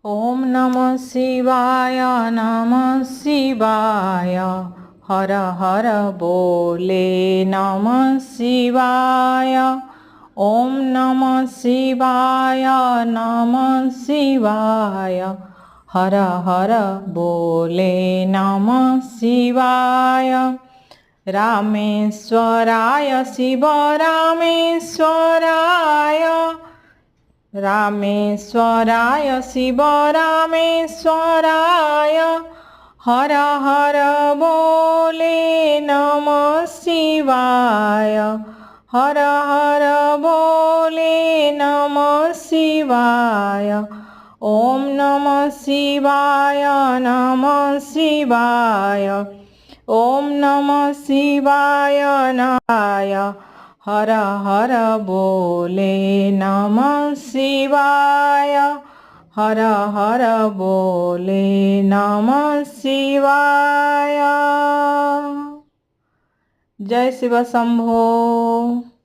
ओम नमः शिवाय नमः शिवाय। हर हर बोले नमः शिवाय। ओम नमः शिवाय नमः शिवाय। हर हर बोले नमः शिवाय। रामेश्वराय शिव रामेश्वराय। रामेश्वराय शिव रामेश्वराय। हर हर बोले नमः शिवाय। हर हर बोले नमः शिवाय। ओम नमः शिवाय नमः शिवाय। ओम नमः शिवाय नाय। हर हर बोले नमः शिवाय। हर हर बोले नमः शिवाय। जय शिव शंभो।